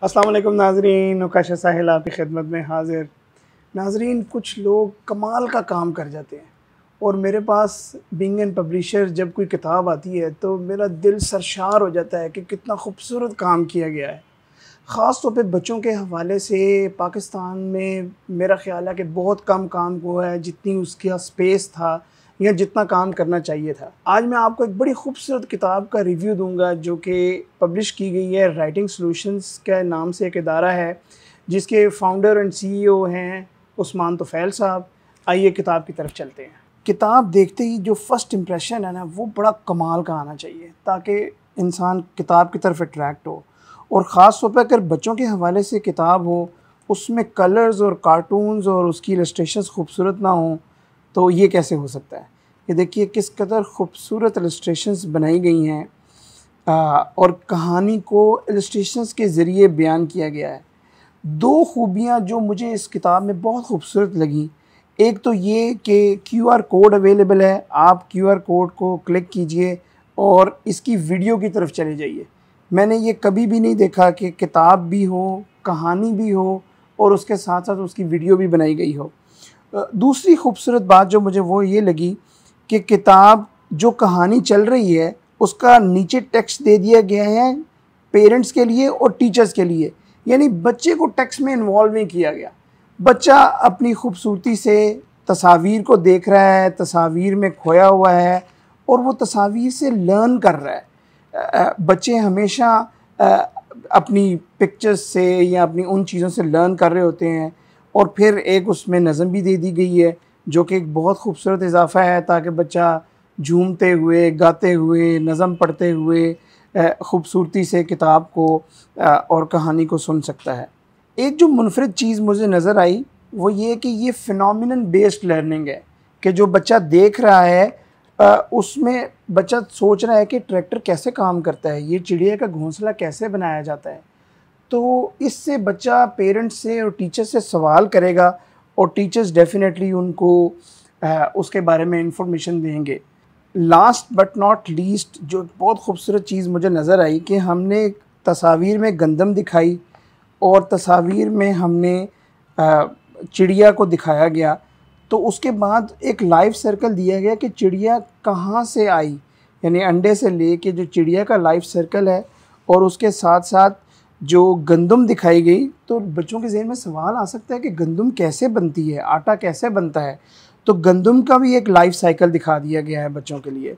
अस्सलाम वालेकुम नाजरीन, उकाशा साहिल आपकी खिदमत में हाजिर। नाजरीन, कुछ लोग कमाल का काम कर जाते हैं और मेरे पास बिंग एंड पब्लिशर जब कोई किताब आती है तो मेरा दिल सरशार हो जाता है कि कितना खूबसूरत काम किया गया है। ख़ास तौर पे बच्चों के हवाले से पाकिस्तान में मेरा ख़्याल है कि बहुत कम काम हुआ है जितनी उसका स्पेस था या जितना काम करना चाहिए था। आज मैं आपको एक बड़ी खूबसूरत किताब का रिव्यू दूंगा जो कि पब्लिश की गई है राइटिंग सॉल्यूशंस के नाम से एक इदारा है जिसके फाउंडर एंड सीईओ हैं उस्मान तुफ़ैल साहब। आइए किताब की तरफ चलते हैं। किताब देखते ही जो फ़र्स्ट इम्प्रेशन है ना वो बड़ा कमाल का आना चाहिए ताकि इंसान किताब की तरफ अट्रैक्ट हो। और ख़ास तौर पर अगर बच्चों के हवाले से किताब हो, उसमें कलर्स और कार्टून्स और उसकी इलस्ट्रेशंस खूबसूरत ना हों तो ये कैसे हो सकता है। ये देखिए किस कदर खूबसूरत इलस्ट्रेशंस बनाई गई हैं और कहानी को इलस्ट्रेशंस के ज़रिए बयान किया गया है। दो खूबियाँ जो मुझे इस किताब में बहुत खूबसूरत लगी, एक तो ये कि क्यूआर कोड अवेलेबल है, आप क्यूआर कोड को क्लिक कीजिए और इसकी वीडियो की तरफ चले जाइए। मैंने ये कभी भी नहीं देखा कि किताब भी हो, कहानी भी हो और उसके साथ साथ उसकी वीडियो भी बनाई गई हो। दूसरी खूबसूरत बात जो मुझे वो ये लगी कि किताब जो कहानी चल रही है उसका नीचे टेक्स्ट दे दिया गया है पेरेंट्स के लिए और टीचर्स के लिए, यानी बच्चे को टेक्स्ट में इन्वॉल्व नहीं किया गया। बच्चा अपनी खूबसूरती से तस्वीर को देख रहा है, तस्वीर में खोया हुआ है और वो तस्वीर से लर्न कर रहा है। बच्चे हमेशा अपनी पिक्चर्स से या अपनी उन चीज़ों से लर्न कर रहे होते हैं और फिर एक उसमें नज़म भी दे दी गई है जो कि एक बहुत खूबसूरत इजाफ़ा है ताकि बच्चा झूमते हुए, गाते हुए, नज़म पढ़ते हुए खूबसूरती से किताब को और कहानी को सुन सकता है। एक जो मुनफरिद चीज़ मुझे नज़र आई वो ये कि ये फ़िनोमिनन बेस्ड लर्निंग है कि जो बच्चा देख रहा है उसमें बच्चा सोच रहा है कि ट्रैक्टर कैसे काम करता है, ये चिड़िया का घोंसला कैसे बनाया जाता है। तो इससे बच्चा पेरेंट्स से और टीचर से सवाल करेगा और टीचर्स डेफिनेटली उनको उसके बारे में इंफॉर्मेशन देंगे। लास्ट बट नॉट लीस्ट जो बहुत खूबसूरत चीज़ मुझे नज़र आई कि हमने तस्वीर में गंदम दिखाई और तस्वीर में हमने चिड़िया को दिखाया गया, तो उसके बाद एक लाइफ सर्कल दिया गया कि चिड़िया कहाँ से आई, यानी अंडे से लेके जो चिड़िया का लाइफ सर्कल है और उसके साथ साथ जो गंदम दिखाई गई। तो बच्चों के ज़हन में सवाल आ सकता है कि गंदम कैसे बनती है, आटा कैसे बनता है। तो गंदम का भी एक लाइफ साइकिल दिखा दिया गया है बच्चों के लिए।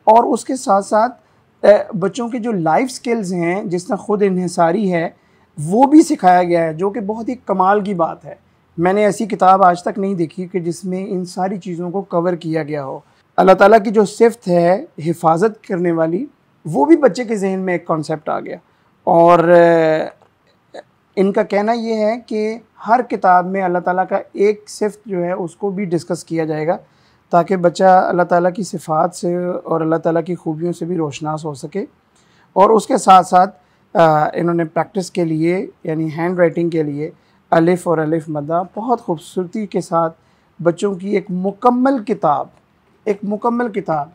और उसके साथ साथ बच्चों के जो लाइफ स्किल्स हैं जिसमें ख़ुद इन्हिसारी है वो भी सिखाया गया है जो कि बहुत ही कमाल की बात है। मैंने ऐसी किताब आज तक नहीं देखी कि जिसमें इन सारी चीज़ों को कवर किया गया हो। अल्लाह ताला की जो सिफ़त है हिफाजत करने वाली, वो भी बच्चे के जहन में एक कॉन्सेप्ट आ गया। और इनका कहना ये है कि हर किताब में अल्लाह ताला का एक सिफ़त जो है उसको भी डिस्कस किया जाएगा ताकि बच्चा अल्लाह ताला की सिफ़ात से और अल्लाह ताला की खूबियों से भी रोशनास हो सके। और उसके साथ साथ इन्होंने प्रैक्टिस के लिए यानी हैंड राइटिंग के लिए अलिफ़ और अलिफ़ मद्दा बहुत खूबसूरती के साथ बच्चों की एक मुकम्मल किताब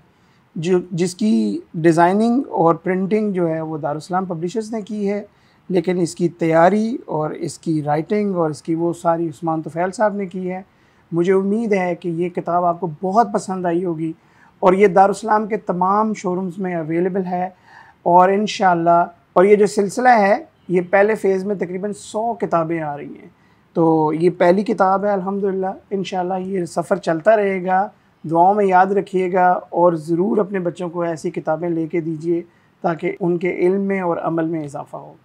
जो जिसकी डिज़ाइनिंग और प्रिंटिंग जो है वो दारुस्सलाम पब्लिशर्स ने की है, लेकिन इसकी तैयारी और इसकी राइटिंग और इसकी वो सारी उस्मान तुफ़ैल साहब ने की है। मुझे उम्मीद है कि ये किताब आपको बहुत पसंद आई होगी और ये दारुस्सलाम के तमाम शोरूम्स में अवेलेबल है। और इंशाअल्लाह और ये जो सिलसिला है ये पहले फ़ेज़ में तकरीबन 100 किताबें आ रही हैं, तो ये पहली किताब है अल्हम्दुलिल्लाह। इंशाअल्लाह ये सफ़र चलता रहेगा। दुआओं में याद रखिएगा और ज़रूर अपने बच्चों को ऐसी किताबें लेके दीजिए ताकि उनके इल्म में और अमल में इजाफ़ा हो।